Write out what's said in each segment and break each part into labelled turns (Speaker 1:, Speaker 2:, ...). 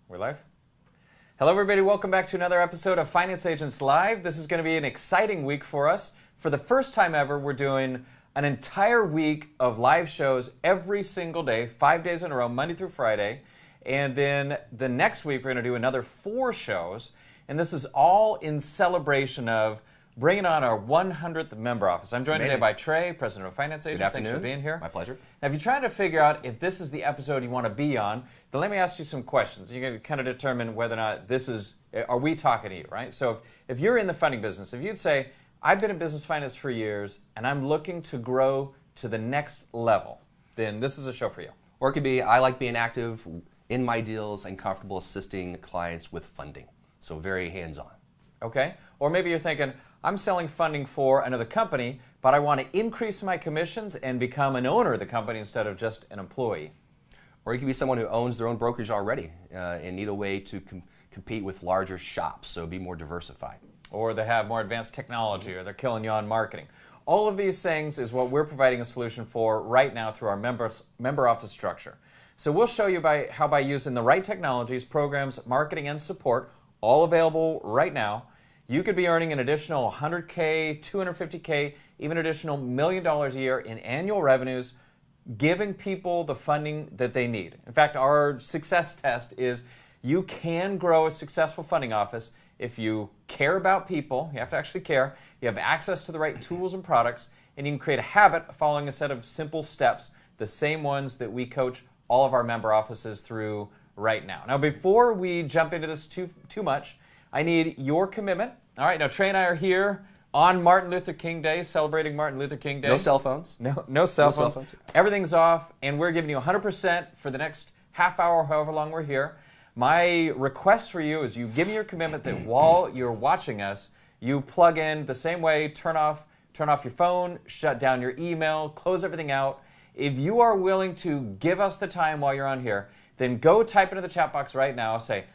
Speaker 1: We're live? Hello everybody, welcome back to another episode of Finance Agents Live. This is going to be an exciting week for us. For the first time ever, we're doing an entire week of live shows every single day, 5 days in a row, Monday through Friday. And then the next week, we're going to do another 4 shows. And this is all in celebration of bringing on our 100th member office. I'm joined today by Trey, President of Finance Agents.
Speaker 2: Good afternoon.
Speaker 1: Thanks for being here.
Speaker 2: My pleasure.
Speaker 1: Now, if you're trying to figure out if this is the episode you want to be on, then let me ask you some questions. You're going to kind of determine whether or not this is, are we talking to you, right? So if you're in the funding business, if you'd say, I've been in business finance for years, and I'm looking to grow to the next level, then this is a show for you.
Speaker 2: Or it could be, I like being active in my deals and comfortable assisting clients with funding. So very hands-on.
Speaker 1: Okay? Or maybe you're thinking, I'm selling funding for another company, but I want to increase my commissions and become an owner of the company instead of just an employee.
Speaker 2: Or you could be someone who owns their own brokerage already and need a way to compete with larger shops, so be more diversified.
Speaker 1: Or they have more advanced technology, or they're killing you on marketing. All of these things is what we're providing a solution for right now through our member office structure. So we'll show you how by using the right technologies, programs, marketing, and support, all available right now, you could be earning an additional $100K, $250K, even additional $1 million a year in annual revenues, giving people the funding that they need. In fact, our success test is you can grow a successful funding office if you care about people. You have to actually care. You have access to the right tools and products, and you can create a habit following a set of simple steps, the same ones that we coach all of our member offices through right now. Now, before we jump into this too much, I need your commitment. All right, now Trey and I are here on Martin Luther King Day, celebrating Martin Luther King Day.
Speaker 2: No cell phones.
Speaker 1: No cell phones. Everything's off, and we're giving you 100% for the next half hour, however long we're here. My request for you is you give me your commitment that while you're watching us, you plug in the same way, turn off your phone, shut down your email, close everything out. If you are willing to give us the time while you're on here, then go type into the chat box right now, say,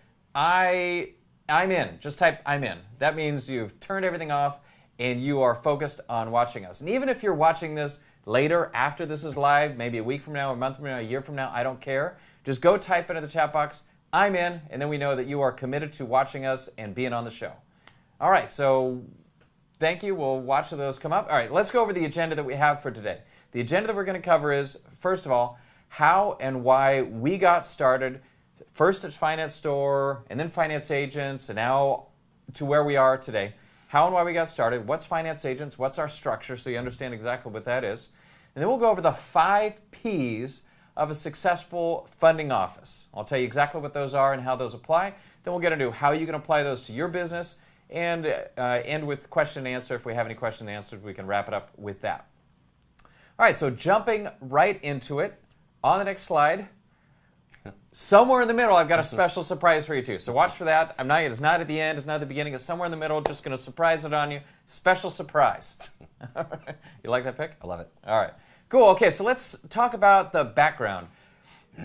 Speaker 1: I'm in. Just type, I'm in. That means you've turned everything off and you are focused on watching us. And even if you're watching this later, after this is live, maybe a week from now, a month from now, a year from now, I don't care. Just go type into the chat box, I'm in, and then we know that you are committed to watching us and being on the show. All right, so thank you. We'll watch those come up. All right, let's go over the agenda that we have for today. The agenda that we're going to cover is, first of all, how and why we got started, first at Finance Store, and then Finance Agents, and now to where we are today. How and why we got started, what's Finance Agents, what's our structure, so you understand exactly what that is. And then we'll go over the 5 Ps of a successful funding office. I'll tell you exactly what those are and how those apply. Then we'll get into how you can apply those to your business, and end with question and answer. If we have any question and answers, we can wrap it up with that. All right, so jumping right into it, on the next slide, somewhere in the middle, I've got a special surprise for you too. So watch for that. It's not at the end. It's not at the beginning. It's somewhere in the middle. Just going to surprise it on you. Special surprise. You like that pick?
Speaker 2: I love it.
Speaker 1: All right. Cool. Okay, so let's talk about the background.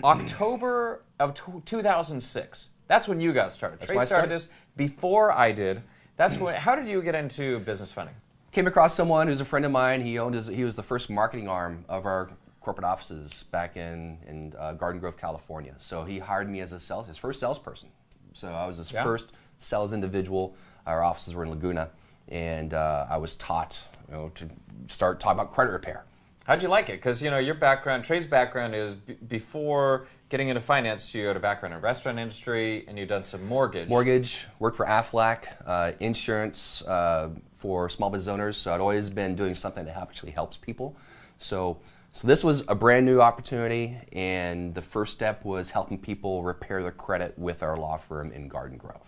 Speaker 1: October of 2006. That's when you got started. Trey started this before I did. That's when. How did you get into business funding?
Speaker 2: Came across someone who's a friend of mine. He was the first marketing arm of our corporate offices back in Garden Grove, California. So he hired me as his first salesperson. So I was his first sales individual. Our offices were in Laguna, and I was taught to start talking about credit repair.
Speaker 1: How'd you like it? Because your background, Trey's background is before getting into finance, you had a background in the restaurant industry, and you've done some mortgage.
Speaker 2: Mortgage, worked for Aflac, insurance for small business owners. So I'd always been doing something that actually helps people. So this was a brand new opportunity, and the first step was helping people repair their credit with our law firm in Garden Grove.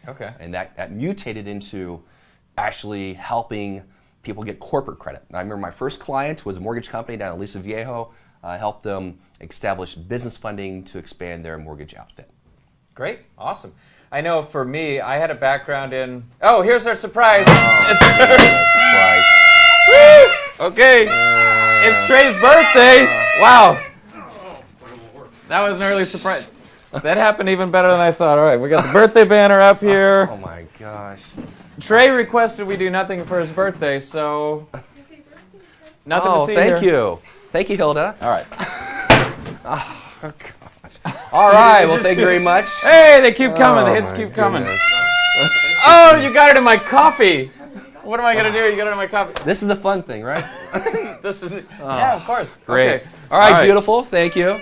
Speaker 1: Okay.
Speaker 2: And that mutated into actually helping people get corporate credit. And I remember my first client was a mortgage company down in Aliso Viejo. I helped them establish business funding to expand their mortgage outfit.
Speaker 1: Great. Awesome. I know for me, I had a background in... Oh, here's our surprise.
Speaker 2: Surprise.
Speaker 1: Woo! Okay. It's Trey's birthday. Wow. That was an early surprise. That happened even better than I thought. All right, we got the birthday banner up here.
Speaker 2: Oh my gosh.
Speaker 1: Trey requested we do nothing for his birthday, so nothing to see
Speaker 2: thank
Speaker 1: here.
Speaker 2: you. Thank you, Hilda.
Speaker 1: All right.
Speaker 2: Oh, God. much. All right. Well, thank you very much.
Speaker 1: Hey, they keep coming. The
Speaker 2: Oh,
Speaker 1: hits
Speaker 2: my
Speaker 1: keep coming.
Speaker 2: goodness.
Speaker 1: Oh, you got it in my coffee. What am I going to do? You got it in my coffee.
Speaker 2: This is the fun thing, right?
Speaker 1: This is it. Yeah, of course.
Speaker 2: Great.
Speaker 1: Okay.
Speaker 2: All right, beautiful. Thank you.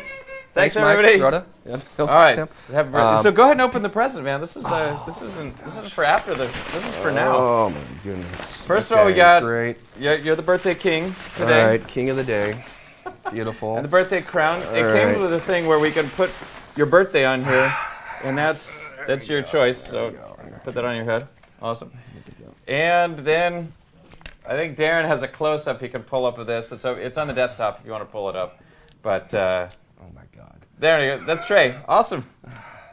Speaker 1: Thanks
Speaker 2: Mike.
Speaker 1: everybody.
Speaker 2: Rhoda? Yeah.
Speaker 1: All right. Happy birthday. So go ahead and open the present, man. This is for after the. This is for now.
Speaker 2: Oh my goodness.
Speaker 1: First of all, we got.
Speaker 2: Great.
Speaker 1: You're the birthday king today.
Speaker 2: All right, king of the day. Beautiful.
Speaker 1: And the birthday crown. It came with a thing where we can put your birthday on here, and that's your choice. So put that on your head. Awesome. And then I think Darren has a close-up he can pull up of this. It's on the desktop if you want to pull it up. But
Speaker 2: oh my God.
Speaker 1: there you go. That's Trey. Awesome.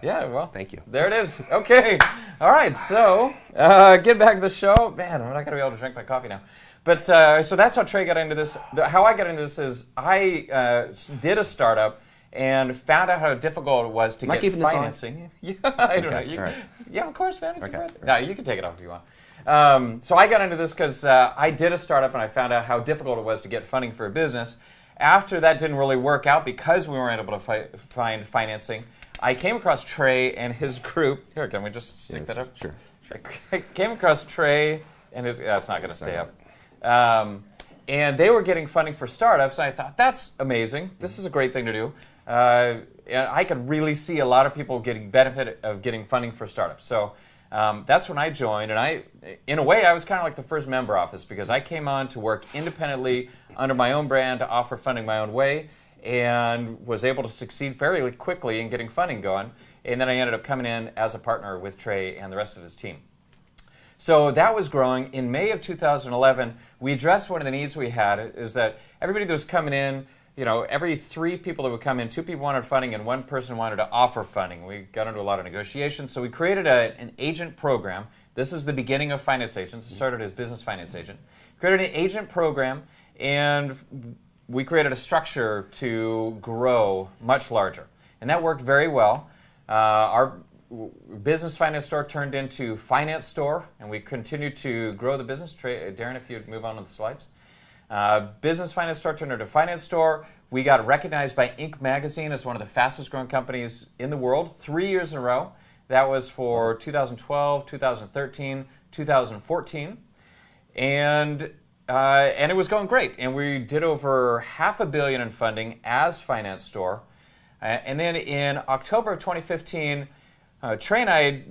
Speaker 1: Yeah, well.
Speaker 2: Thank you.
Speaker 1: There it is. Okay. All right. So get back to the show. Man, I'm not going to be able to drink my coffee now. But so that's how Trey got into this. How I got into this is I did a startup and found out how difficult it was to get financing. Yeah, I don't know.
Speaker 2: Right.
Speaker 1: Yeah, of course, man. It's your
Speaker 2: Okay.
Speaker 1: birthday. No, you can take it off if you want. So I got into this because I did a startup and I found out how difficult it was to get funding for a business. After that didn't really work out because we weren't able to find financing, I came across Trey and his group. Here, can we just stick that up?
Speaker 2: Sure.
Speaker 1: I came across Trey and that's not going to stay up. And they were getting funding for startups, and I thought, that's amazing. This is a great thing to do. And I could really see a lot of people getting benefit of getting funding for startups. So that's when I joined, and in a way, I was kind of like the first member office because I came on to work independently under my own brand to offer funding my own way and was able to succeed fairly quickly in getting funding going. And then I ended up coming in as a partner with Trey and the rest of his team. So that was growing. In May of 2011, we addressed one of the needs we had is that everybody that was coming in, every 3 people that would come in, 2 people wanted funding and 1 person wanted to offer funding. We got into a lot of negotiations, so we created an agent program. This is the beginning of Finance Agents. It started as Business Finance Agent. Created an agent program, and we created a structure to grow much larger. And that worked very well. Our Business Finance Store turned into Finance Store, and we continued to grow the business. Darren, if you'd move on to the slides. Business Finance Store turned into Finance Store. We got recognized by Inc. magazine as one of the fastest growing companies in the world 3 years in a row. That was for 2012, 2013, 2014. And it was going great. And we did over $500 million in funding as Finance Store. And then in October of 2015, Trey and I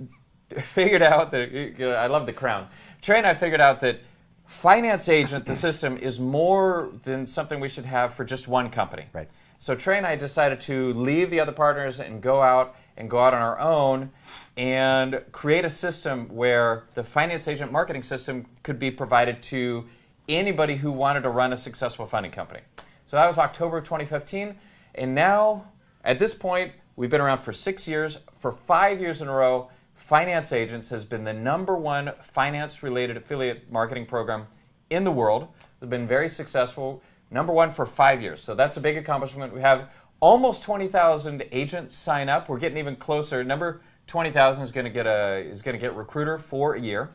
Speaker 1: figured out that, I love the crown. Trey and I figured out that Finance Agent, the system, is more than something we should have for just one company.
Speaker 2: Right.
Speaker 1: So Trey and I decided to leave the other partners and go out on our own and create a system where the Finance Agent marketing system could be provided to anybody who wanted to run a successful funding company. So that was October of 2015. And now, at this point, we've been around for 6 years. For 5 years in a row, Finance Agents has been the #1 finance-related affiliate marketing program in the world. They've been very successful. #1 for 5 years. So that's a big accomplishment. We have almost 20,000 agents sign up. We're getting even closer. Number 20,000 is going to get Recruiter for a year.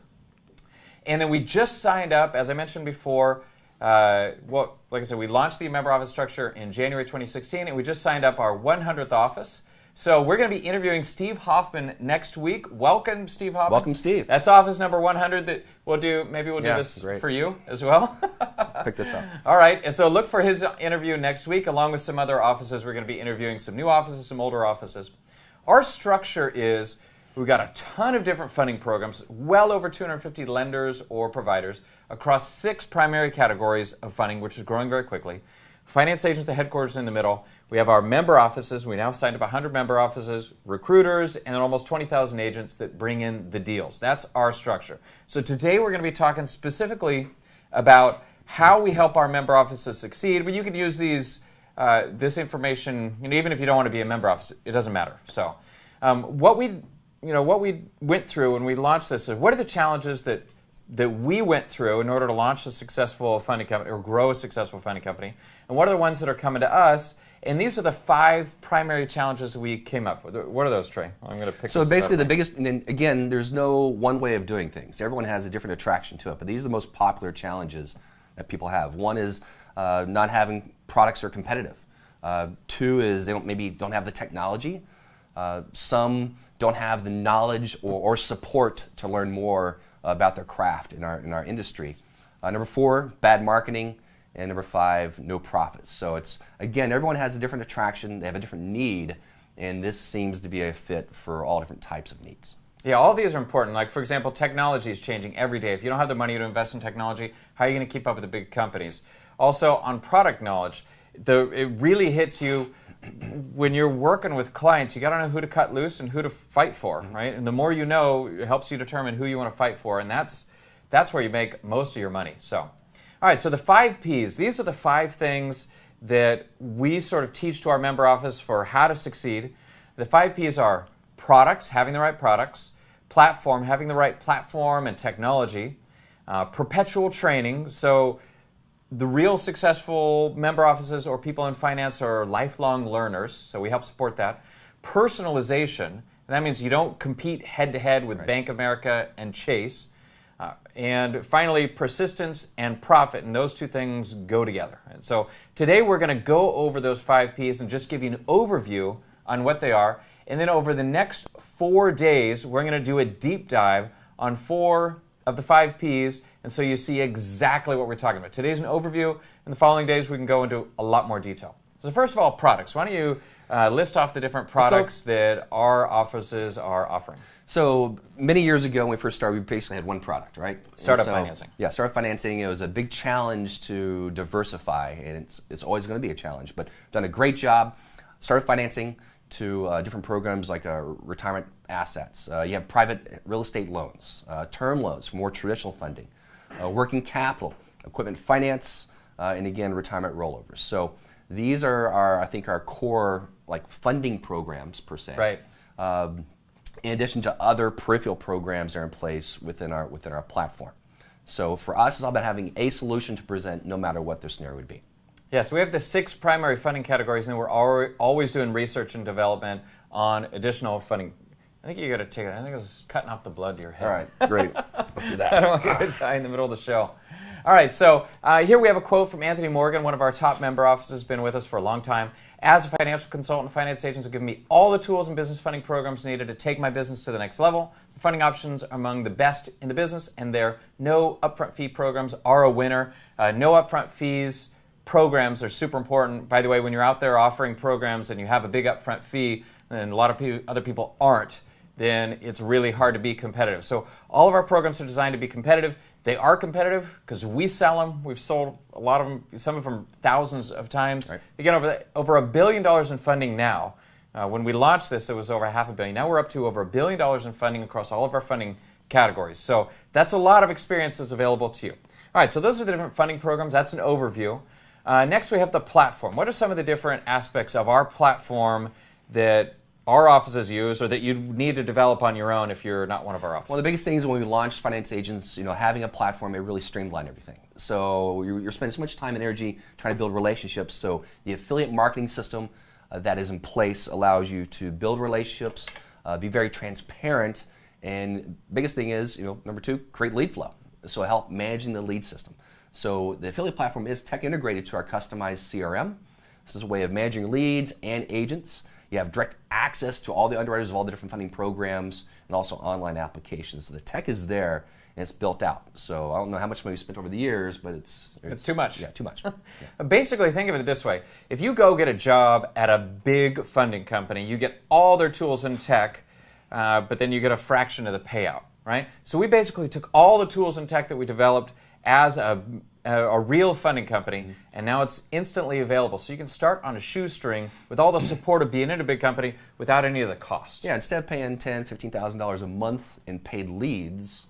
Speaker 1: And then we just signed up, as I mentioned before, like I said, we launched the member office structure in January 2016, and we just signed up our 100th office. So we're going to be interviewing Steve Hoffman next week. Welcome, Steve Hoffman.
Speaker 2: Welcome, Steve.
Speaker 1: That's office number 100 that we'll do. Maybe we'll do this for you as well.
Speaker 2: Pick this up.
Speaker 1: All right. And so look for his interview next week, along with some other offices. We're going to be interviewing some new offices, some older offices. Our structure is we've got a ton of different funding programs, well over 250 lenders or providers across 6 primary categories of funding, which is growing very quickly. Finance Agents, the headquarters in the middle. We have our member offices. We now signed up 100 member offices, recruiters, and almost 20,000 agents that bring in the deals. That's our structure. So today we're going to be talking specifically about how we help our member offices succeed. But you could use this information, even if you don't want to be a member office, it doesn't matter. So what we went through when we launched this is what are the challenges that we went through in order to launch a successful funding company or grow a successful funding company, and what are the ones that are coming to us? And these are the 5 primary challenges that we came up with. What are those, Trey? I'm going to pick.
Speaker 2: So basically, the biggest, and then again, there's no one way of doing things. Everyone has a different attraction to it, but these are the most popular challenges that people have. One is not having products that are competitive. Two is they maybe don't have the technology. Some don't have the knowledge or support to learn more about their craft in our industry. Number four, bad marketing. And number five, no profits. So it's, again, everyone has a different attraction, they have a different need, and this seems to be a fit for all different types of needs.
Speaker 1: Yeah, all of these are important. Like, for example, technology is changing every day. If you don't have the money to invest in technology, how are you going to keep up with the big companies? Also, on product knowledge, it really hits you when you're working with clients. You got to know who to cut loose and who to fight for, right? And the more you know, it helps you determine who you want to fight for, and that's where you make most of your money. So. All right, so the 5 Ps, these are the 5 things that we sort of teach to our member office for how to succeed. The 5 Ps are products, having the right products, platform, having the right platform and technology, perpetual training, so the real successful member offices or people in finance are lifelong learners, so we help support that. Personalization, and that means you don't compete head-to-head with Bank of America and Chase. And finally, persistence and profit, and those two things go together. And so today we're going to go over those 5 Ps and just give you an overview on what they are. And then over the next 4 days, we're going to do a deep dive on 4 of the 5 Ps, and so you see exactly what we're talking about. Today's an overview, and the following days we can go into a lot more detail. So first of all, products. Why don't you list off the different products that our offices are offering?
Speaker 2: So many years ago when we first started, we basically had one product, right?
Speaker 1: Startup financing.
Speaker 2: Yeah, startup financing. It was a big challenge to diversify, and it's always going to be a challenge. But we've done a great job. Startup financing to different programs like retirement assets. You have private real estate loans, term loans for more traditional funding, working capital, equipment finance, and again, retirement rollovers. So these are I think, our core like funding programs per se.
Speaker 1: Right.
Speaker 2: In addition to other peripheral programs that are in place within our platform. So for us, it's all about having a solution to present no matter what their scenario would be.
Speaker 1: Yes, we have the 6 primary funding categories, and we're always doing research and development on additional funding. I think you got to take it. I think it's cutting off the blood to your head.
Speaker 2: All right, great. Let's do that.
Speaker 1: I don't want you to die in the middle of the show. All right, so here we have a quote from Anthony Morgan, one of our top member offices, been with us for a long time. As a financial consultant, finance agents have given me all the tools and business funding programs needed to take my business to the next level. The funding options are among the best in the business, and their no upfront fee programs are a winner. No upfront fees programs are super important. By the way, when you're out there offering programs and you have a big upfront fee, and a lot of other people aren't, then it's really hard to be competitive. So all of our programs are designed to be competitive. They are competitive because we sell them. We've sold a lot of them, some of them thousands of times.
Speaker 2: Right.
Speaker 1: Again, over $1 billion in funding now. When we launched this, it was over $500 million. Now we're up to over $1 billion in funding across all of our funding categories. So that's a lot of experience that's available to you. All right, so those are the different funding programs. That's an overview. Next, we have the platform. What are some of the different aspects of our platform that our offices use, or that you need to develop on your own if you're not one of our offices?
Speaker 2: Well, the biggest things when we launched Finance Agents, having a platform, it really streamlined everything. So you're spending so much time and energy trying to build relationships. So the affiliate marketing system that is in place allows you to build relationships, be very transparent, and biggest thing is, number 2, create lead flow. So help managing the lead system. So the affiliate platform is tech integrated to our customized CRM. This is a way of managing leads and agents. You have direct access to all the underwriters of all the different funding programs and also online applications. So the tech is there and it's built out. So I don't know how much money we spent over the years, but it's
Speaker 1: too much.
Speaker 2: Yeah, too much. Yeah.
Speaker 1: Basically, think of it this way. If you go get a job at a big funding company, you get all their tools and tech, but then you get a fraction of the payout, right? So we basically took all the tools and tech that we developed as a real funding company, and now it's instantly available. So you can start on a shoestring with all the support of being in a big company without any of the cost.
Speaker 2: Yeah, instead of paying $10,000, $15,000 a month in paid leads,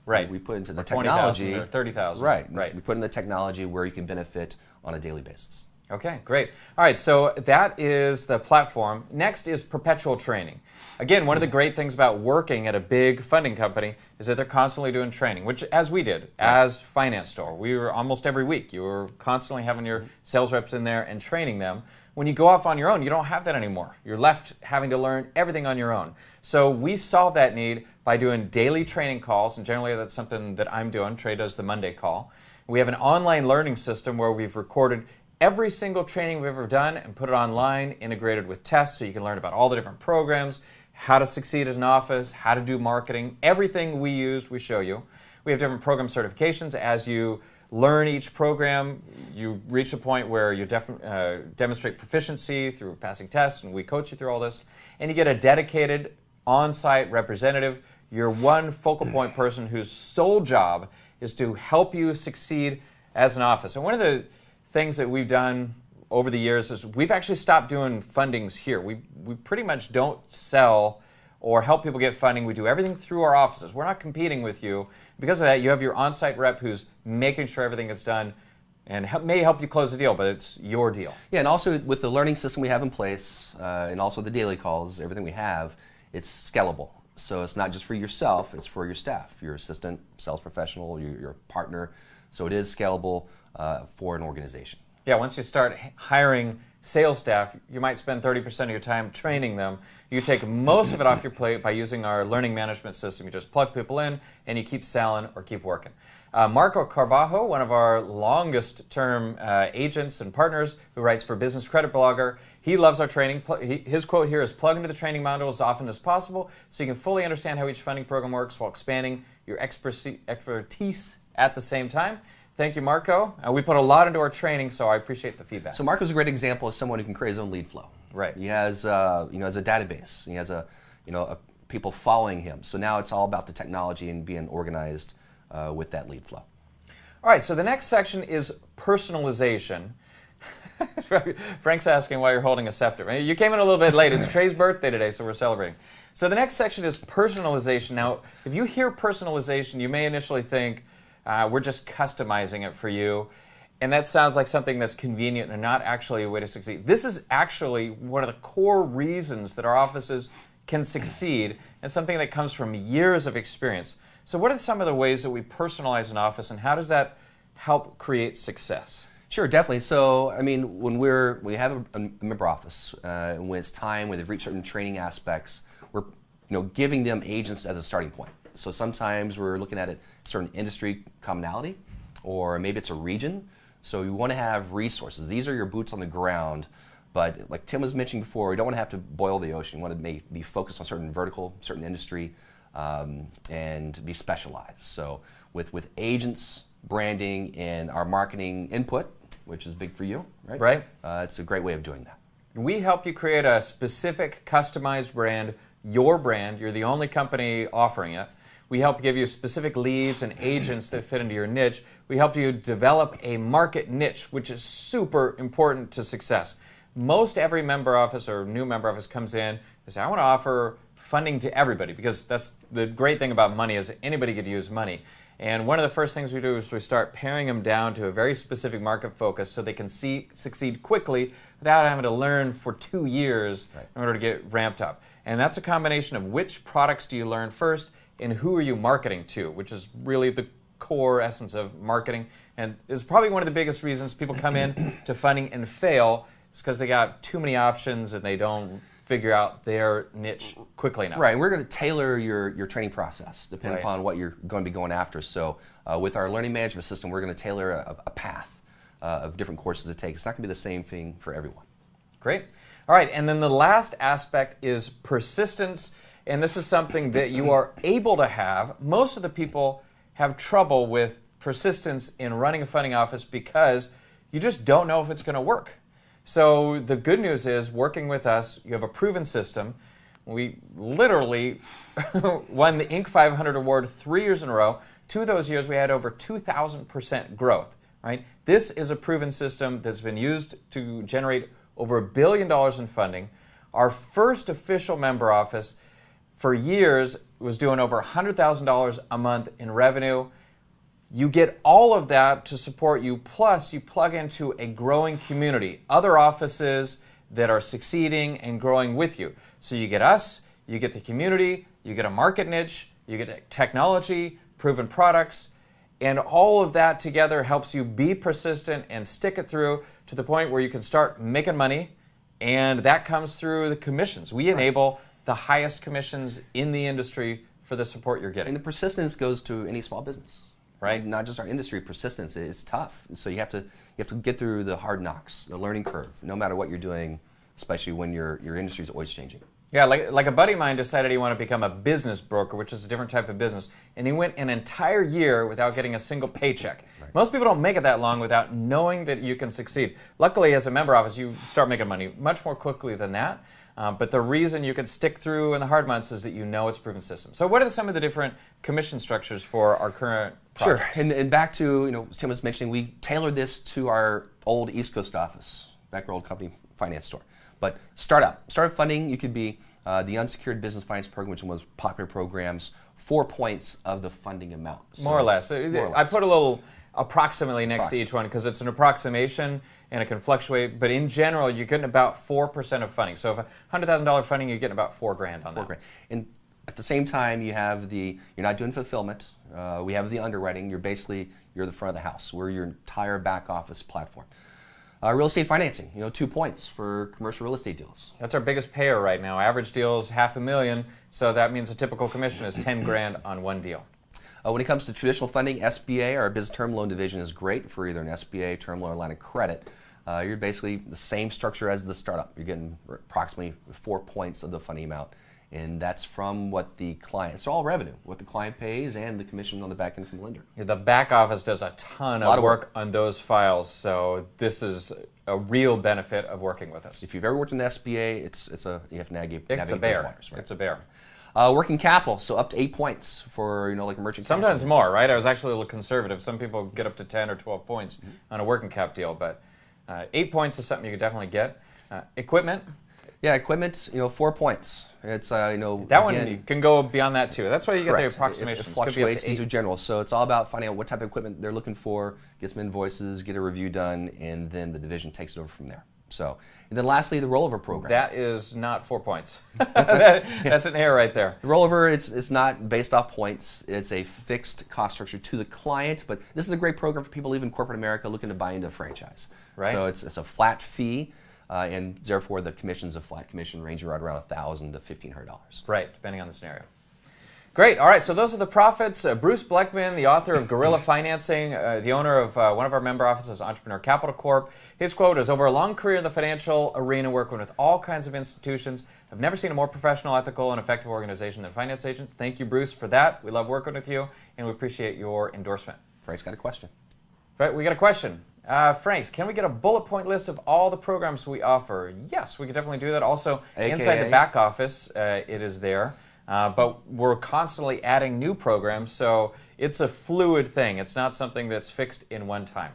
Speaker 1: right,
Speaker 2: we put into the
Speaker 1: or
Speaker 2: technology.
Speaker 1: $20,000 or $30,000.
Speaker 2: Right. We put in the technology where you can benefit on a daily basis.
Speaker 1: Okay, great. All right, so that is the platform. Next is perpetual training. Again, one of the great things about working at a big funding company is that they're constantly doing training, which, as we did, as Finance Store, we were almost every week. You were constantly having your sales reps in there and training them. When you go off on your own, you don't have that anymore. You're left having to learn everything on your own. So we solve that need by doing daily training calls, and generally that's something that I'm doing. Trey does the Monday call. We have an online learning system where we've recorded every single training we've ever done and put it online, integrated with tests, so you can learn about all the different programs, how to succeed as an office, how to do marketing. Everything we used, we show you. We have different program certifications. As you learn each program, you reach a point where you demonstrate proficiency through passing tests, and we coach you through all this. And you get a dedicated on-site representative, your one focal point person whose sole job is to help you succeed as an office. And one of the things that we've done over the years is we've actually stopped doing fundings here. We pretty much don't sell or help people get funding. We do everything through our offices. We're not competing with you. Because of that, you have your on-site rep who's making sure everything gets done and may help you close the deal, but it's your deal.
Speaker 2: Yeah, and also with the learning system we have in place, and also the daily calls, everything we have, it's scalable. So it's not just for yourself, it's for your staff, your assistant, sales professional, your partner. So it is scalable for an organization.
Speaker 1: Yeah, once you start hiring sales staff, you might spend 30% of your time training them. You take most of it off your plate by using our learning management system. You just plug people in and you keep selling or keep working. Marco Carbajo, one of our longest term agents and partners who writes for Business Credit Blogger, he loves our training. His quote here is, "Plug into the training module as often as possible so you can fully understand how each funding program works while expanding your expertise at the same time." Thank you, Marco. We put a lot into our training, so I appreciate the feedback.
Speaker 2: So Marco's a great example of someone who can create his own lead flow.
Speaker 1: Right.
Speaker 2: He has, has a database. He has people following him. So now it's all about the technology and being organized with that lead flow.
Speaker 1: All right. So the next section is personalization. Frank's asking why you're holding a scepter. You came in a little bit late. It's Trey's birthday today, so we're celebrating. So the next section is personalization. Now, if you hear personalization, you may initially think, we're just customizing it for you. And that sounds like something that's convenient and not actually a way to succeed. This is actually one of the core reasons that our offices can succeed, and something that comes from years of experience. So what are some of the ways that we personalize an office, and how does that help create success?
Speaker 2: Sure, definitely. So, I mean, when we have a member office, and when it's time, when they've reached certain training aspects, we're giving them agents as a starting point. So sometimes we're looking at a certain industry commonality, or maybe it's a region. So you want to have resources. These are your boots on the ground, but like Tim was mentioning before, you don't want to have to boil the ocean. You want to be focused on certain vertical, certain industry, and be specialized. So with agents, branding, and our marketing input, which is big for you, right?
Speaker 1: Right.
Speaker 2: It's a great way of doing that.
Speaker 1: We help you create a specific, customized brand, your brand. You're the only company offering it. We help give you specific leads and agents that fit into your niche. We help you develop a market niche, which is super important to success. Most every member office or new member office comes in and says, I want to offer funding to everybody, because that's the great thing about money, is anybody could use money. And one of the first things we do is we start paring them down to a very specific market focus so they can succeed quickly without having to learn for 2 years in order to get ramped up. And that's a combination of which products do you learn first and who are you marketing to, which is really the core essence of marketing. And is probably one of the biggest reasons people come in to funding and fail, is because they got too many options and they don't figure out their niche quickly enough.
Speaker 2: Right, and we're going to tailor your training process depending upon what you're going to be going after. So with our learning management system, we're going to tailor a path of different courses to take. It's not going to be the same thing for everyone.
Speaker 1: Great. All right, and then the last aspect is persistence, and this is something that you are able to have. Most of the people have trouble with persistence in running a funding office because you just don't know if it's going to work. So the good news is, working with us, you have a proven system. We literally won the Inc. 500 award 3 years in a row. 2 of those years we had over 2,000% growth. Right? This is a proven system that's been used to generate over $1 billion in funding. Our first official member office for years was doing over $100,000 a month in revenue. You get all of that to support you, plus you plug into a growing community, other offices that are succeeding and growing with you. So you get us, you get the community, you get a market niche, you get technology, proven products, and all of that together helps you be persistent and stick it through to the point where you can start making money, and that comes through the commissions. We enable the highest commissions in the industry for the support you're getting.
Speaker 2: And the persistence goes to any small business. Right, not just our industry. Persistence is tough, so you have to have to get through the hard knocks, the learning curve, no matter what you're doing, especially when your industry is always changing.
Speaker 1: Yeah, like a buddy of mine decided he wanted to become a business broker, which is a different type of business, and he went an entire year without getting a single paycheck. Right. Most people don't make it that long without knowing that you can succeed. Luckily, as a member office, you start making money much more quickly than that. But the reason you can stick through in the hard months is that you know it's a proven system. So what are some of the different commission structures for our current projects?
Speaker 2: Sure, and back to, as Tim was mentioning, we tailored this to our old East Coast office, back our old company finance store. But startup funding, you could be the unsecured business finance program, which was popular programs, 4 points of the funding amount. So
Speaker 1: more or less. I put a little approximately next to each one because it's an approximation and it can fluctuate. But in general, you're getting about 4% of funding. So if $100,000 funding, you're getting about $4,000 on that. $4,000.
Speaker 2: And at the same time, you're not doing fulfillment. We have the underwriting. You're the front of the house. We're your entire back office platform. Real estate financing, 2 points for commercial real estate deals.
Speaker 1: That's our biggest payer right now. Average deal is $500,000, so that means a typical commission is $10,000 on one deal.
Speaker 2: When it comes to traditional funding, SBA, our business term loan division, is great for either an SBA term loan or line of credit. You're basically the same structure as the startup. You're getting approximately 4 points of the funding amount. And that's from what the client, it's all revenue, what the client pays and the commission on the back end from the lender.
Speaker 1: Yeah, the back office does a ton of work on those files, so this is a real benefit of working with us.
Speaker 2: If you've ever worked in the SBA, you have to navigate those waters. Right?
Speaker 1: It's a bear.
Speaker 2: Working capital, so up to 8 points for like a merchant.
Speaker 1: Sometimes more, right? I was actually a little conservative. Some people get up to 10 or 12 points on a working cap deal, but 8 points is something you could definitely get. Equipment.
Speaker 2: Yeah, equipment, 4 points. It's,
Speaker 1: that one can go beyond that too. That's why you get the approximations.
Speaker 2: It fluctuates. These are general. So it's all about finding out what type of equipment they're looking for, get some invoices, get a review done, and then the division takes it over from there. So, and then lastly, the rollover program.
Speaker 1: That is not 4 points. That's an error right there.
Speaker 2: The rollover, it's not based off points. It's a fixed cost structure to the client, but this is a great program for people leaving corporate America looking to buy into a franchise. Right. So it's a flat fee. And therefore, the commission's a flat commission ranging right around $1,000 to $1,500.
Speaker 1: Right, depending on the scenario. Great. All right, so those are the profits. Bruce Bleckman, the author of Guerrilla Financing, the owner of one of our member offices, Entrepreneur Capital Corp. His quote is, "Over a long career in the financial arena, working with all kinds of institutions, I've never seen a more professional, ethical, and effective organization than finance agents." Thank you, Bruce, for that. We love working with you, and we appreciate your endorsement.
Speaker 2: Frank's got a question.
Speaker 1: Right, we got a question. Franks, can we get a bullet point list of all the programs we offer? Yes, we can definitely do that. Also, inside the back office, it is there. But we're constantly adding new programs, so it's a fluid thing. It's not something that's fixed in one time.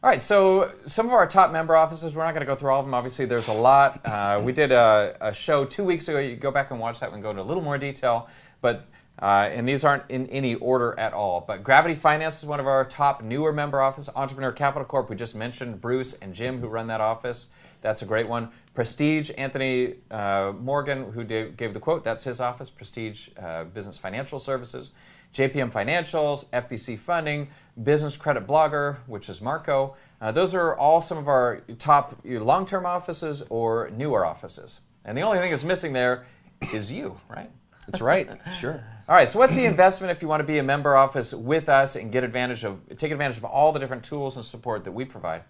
Speaker 1: All right, so some of our top member offices, we're not going to go through all of them. Obviously, there's a lot. We did a show 2 weeks ago. You can go back and watch that and go into a little more detail. But and these aren't in any order at all. But Gravity Finance is one of our top newer member offices. Entrepreneur Capital Corp, we just mentioned Bruce and Jim who run that office. That's a great one. Prestige, Anthony Morgan, who gave the quote, that's his office, Prestige Business Financial Services. JPM Financials, FBC Funding, Business Credit Blogger, which is Marco. Those are all some of our top long-term offices or newer offices. And the only thing that's missing there is you, right?
Speaker 2: That's right, sure.
Speaker 1: All right, so what's the investment if you want to be a member office with us and take advantage of all the different tools and support that we provide?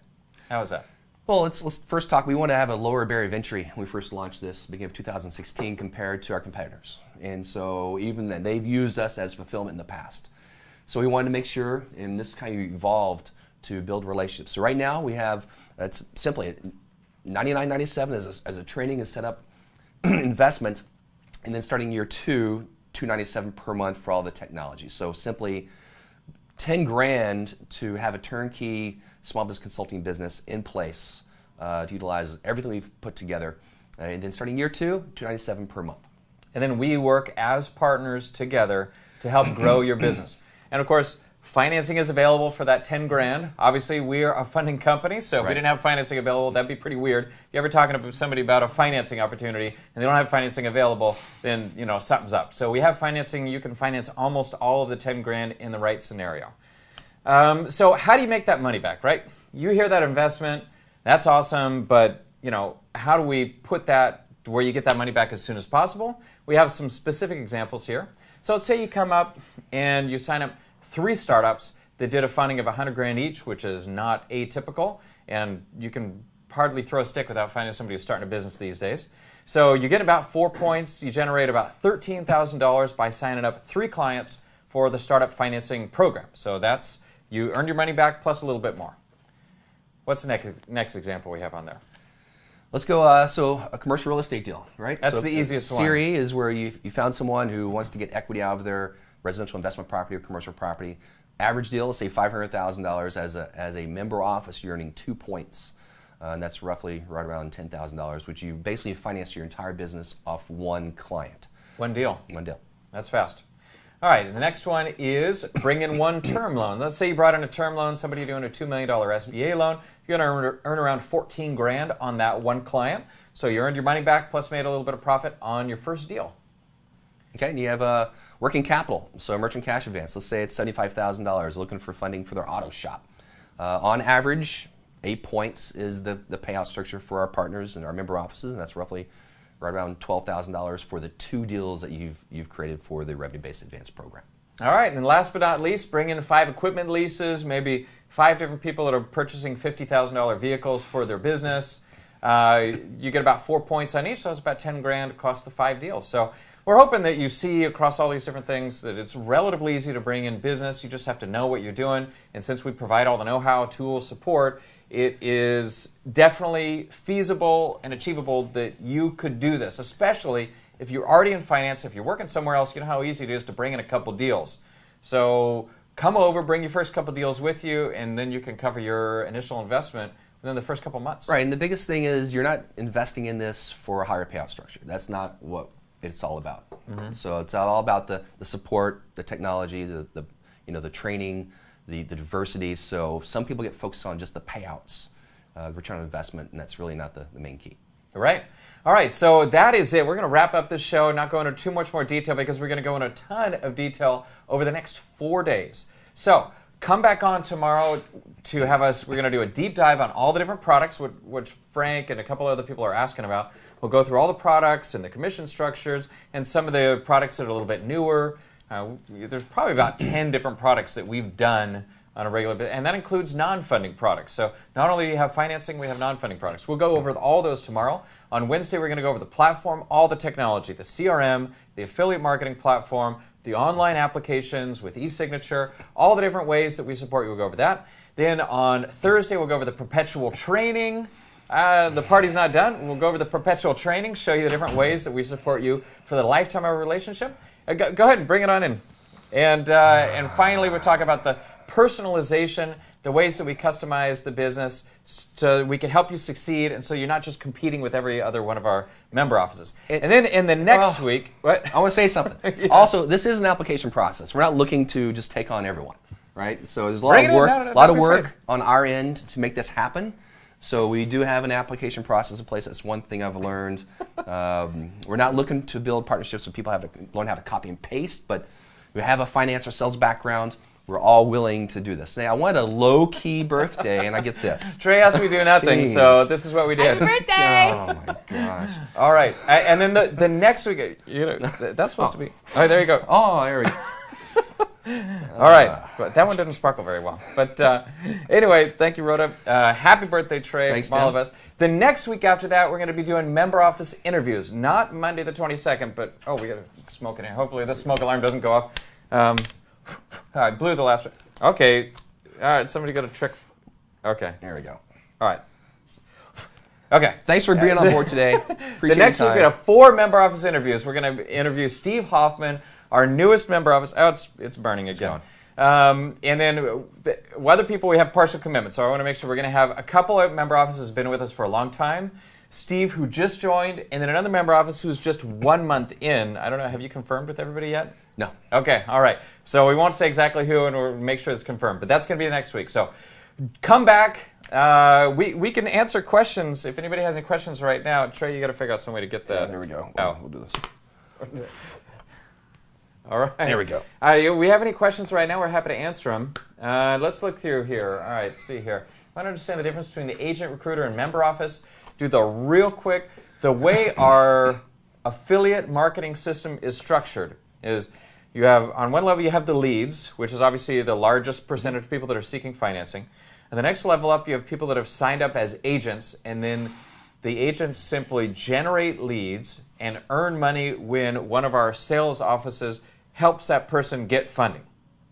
Speaker 1: How is that?
Speaker 2: Well, let's first talk. We want to have a lower barrier of entry when we first launched this, beginning of 2016, compared to our competitors. And so even then, they've used us as fulfillment in the past. So we wanted to make sure, and this kind of evolved to build relationships. So right now we have, it's simply $99.97 as a training and setup investment. And then starting year two, $297 per month for all the technology. So simply $10,000 to have a turnkey small business consulting business in place to utilize everything we've put together. And then starting year two, $297 per month.
Speaker 1: And then we work as partners together to help grow your business. And of course, financing is available for that $10,000. Obviously, we are a funding company, so if we didn't have financing available, that'd be pretty weird. If you're ever talking to somebody about a financing opportunity and they don't have financing available, then something's up. So we have financing. You can finance almost all of the $10,000 in the right scenario. So how do you make that money back, right? You hear that investment, that's awesome, but how do we put that where you get that money back as soon as possible? We have some specific examples here. So let's say you come up and you sign up 3 startups that did a funding of 100 grand each, which is not atypical, and you can hardly throw a stick without finding somebody who's starting a business these days. So you get about 4 points. You generate about $13,000 by signing up 3 clients for the startup financing program. So that's, you earn your money back plus a little bit more. What's the next example we have on there?
Speaker 2: Let's go, so a commercial real estate deal, right?
Speaker 1: That's
Speaker 2: so
Speaker 1: the easiest one.
Speaker 2: Series is where you found someone who wants to get equity out of their residential investment property or commercial property. Average deal, let's say $500,000 as a member office, you're earning 2 points. And that's roughly right around $10,000, which you basically finance your entire business off one client.
Speaker 1: One deal.
Speaker 2: One deal.
Speaker 1: That's fast. All right, the next one is bring in one term loan. Let's say you brought in a term loan, somebody doing a $2 million SBA loan. You're going to earn around 14 grand on that one client. So you earned your money back plus made a little bit of profit on your first deal.
Speaker 2: Okay, and you have working capital, so merchant cash advance. Let's say it's $75,000 looking for funding for their auto shop. On average, 8 points is the payout structure for our partners and our member offices, and that's roughly right around $12,000 for the 2 deals that you've created for the revenue-based advance program.
Speaker 1: All right, and last but not least, bring in 5 equipment leases, maybe 5 different people that are purchasing $50,000 vehicles for their business. You get about 4 points on each, so it's about 10 grand across the 5 deals. So we're hoping that you see across all these different things that it's relatively easy to bring in business. You just have to know what you're doing. And since we provide all the know-how, tools, support, it is definitely feasible and achievable that you could do this, especially if you're already in finance, if you're working somewhere else. You know how easy it is to bring in a couple deals. So come over, bring your first couple deals with you, and then you can cover your initial investment within the first couple months.
Speaker 2: Right, and the biggest thing is you're not investing in this for a higher payout structure. That's not what it's all about. Mm-hmm. So it's all about the support, the technology, the training, the diversity. So some people get focused on just the payouts, return on investment, and that's really not the main key.
Speaker 1: Right. All right, so that is it. We're going to wrap up this show, not go into too much more detail because we're going to go into a ton of detail over the next 4 days. So come back on tomorrow to have us, we're going to do a deep dive on all the different products, which Frank and a couple other people are asking about. We'll go through all the products and the commission structures and some of the products that are a little bit newer. There's probably about 10 different products that we've done on a regular basis, and that includes non-funding products. So not only do you have financing, we have non-funding products. We'll go over all those tomorrow. On Wednesday, we're going to go over the platform, all the technology, the CRM, the affiliate marketing platform, the online applications with e-signature, all the different ways that we support you. We'll go over that. Then on Thursday, we'll go over the perpetual training. The party's not done. We'll go over the perpetual training, show you the different ways that we support you for the lifetime of a relationship. Go ahead and bring it on in. And finally, we'll talk about the personalization, the ways that we customize the business so we can help you succeed, and so you're not just competing with every other one of our member offices. And then in the next week, what?
Speaker 2: I want to say something. Yeah. Also, this is an application process. We're not looking to just take on everyone, right? So there's a lot of work on our end to make this happen. So we do have an application process in place. That's one thing I've learned. We're not looking to build partnerships with people who have to learn how to copy and paste, but we have a finance or sales background. We're all willing to do this. Now, I wanted a low-key birthday, and I get this.
Speaker 1: Trey asked me to do nothing, so this is what we did.
Speaker 3: Happy birthday!
Speaker 2: Oh, my gosh.
Speaker 1: All right. And then the next week, that's supposed to be. All right, there you go.
Speaker 2: Oh, there we go.
Speaker 1: All right. But that one didn't sparkle very well. But anyway, thank you, Rhoda. Happy birthday, Trey,
Speaker 2: Thanks,
Speaker 1: from all of us. The next week after that, we're going to be doing member office interviews. Not Monday the 22nd, but, we got smoke in here. Hopefully the smoke alarm doesn't go off. I blew the last one. Okay. All right, somebody got a trick. Okay.
Speaker 2: There we go.
Speaker 1: All right. Okay.
Speaker 2: Thanks for being on board today. Appreciate
Speaker 1: the next week, we have 4 member office interviews. We're going to interview Steve Hoffman, our newest member office. Oh, it's burning again. And then other people, we have partial commitments. So I want to make sure we're going to have a couple of member offices been with us for a long time. Steve, who just joined, and then another member office who's just 1 month in. I don't know, have you confirmed with everybody yet?
Speaker 2: No.
Speaker 1: Okay, all right. So we won't say exactly who, and we'll make sure it's confirmed. But that's going to be next week. So come back. We can answer questions. If anybody has any questions right now, Trey, you got to figure out some way to get the...
Speaker 2: Yeah, there we go. We'll do this.
Speaker 1: All right.
Speaker 2: There we go.
Speaker 1: We have any questions right now? We're happy to answer them. Let's look through here. All right, see here. I want to understand the difference between the agent, recruiter, and member office. Do the real quick. The way our affiliate marketing system is structured is You have, on one level, you have the leads, which is obviously the largest percentage of people that are seeking financing. And the next level up, you have people that have signed up as agents, and then the agents simply generate leads and earn money when one of our sales offices helps that person get funding.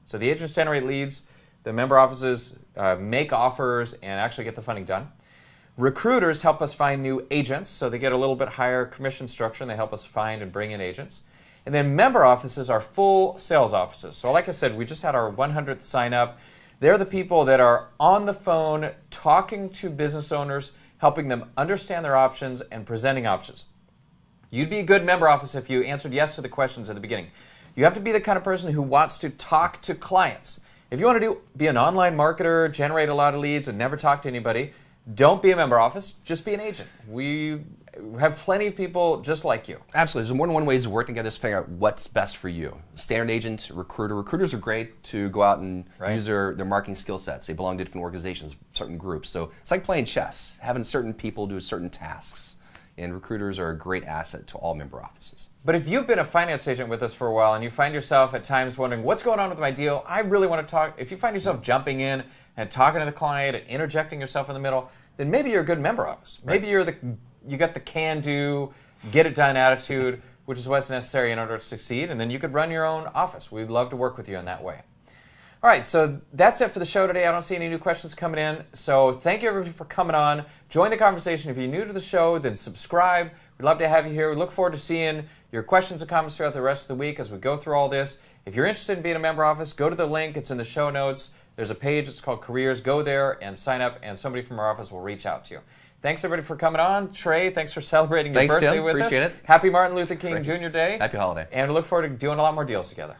Speaker 1: So the agents generate leads, the member offices make offers and actually get the funding done. Recruiters help us find new agents, so they get a little bit higher commission structure, and they help us find and bring in agents. And then member offices are full sales offices. So like I said, we just had our 100th sign up. They're the people that are on the phone talking to business owners, helping them understand their options and presenting options. You'd be a good member office if you answered yes to the questions at the beginning. You have to be the kind of person who wants to talk to clients. If you want to be an online marketer, generate a lot of leads, and never talk to anybody, don't be a member office, just be an agent. We have plenty of people just like you.
Speaker 2: Absolutely. There's more than one ways of working together to figure out what's best for you. Standard agent, recruiter. Recruiters are great to go out and use their marketing skill sets. They belong to different organizations, certain groups. So it's like playing chess, having certain people do certain tasks. And recruiters are a great asset to all member offices.
Speaker 1: But if you've been a finance agent with us for a while and you find yourself at times wondering, what's going on with my deal? I really want to talk. If you find yourself jumping in and talking to the client and interjecting yourself in the middle, then maybe you're a good member office. Maybe you got the can-do, get-it-done attitude, which is what's necessary in order to succeed, and then you could run your own office. We'd love to work with you in that way. All right, so that's it for the show today. I don't see any new questions coming in, so thank you everybody for coming on. Join the conversation. If you're new to the show, then subscribe. We'd love to have you here. We look forward to seeing your questions and comments throughout the rest of the week as we go through all this. If you're interested in being a member office, go to the link. It's in the show notes. There's a page. It's called Careers. Go there and sign up, and somebody from our office will reach out to you. Thanks, everybody, for coming on. Trey, thanks for celebrating your birthday
Speaker 2: Tim.
Speaker 1: with
Speaker 2: Appreciate
Speaker 1: us.
Speaker 2: it.
Speaker 1: Happy Martin Luther King Jr. Day.
Speaker 2: Happy holiday.
Speaker 1: And we look forward to doing a lot more deals together.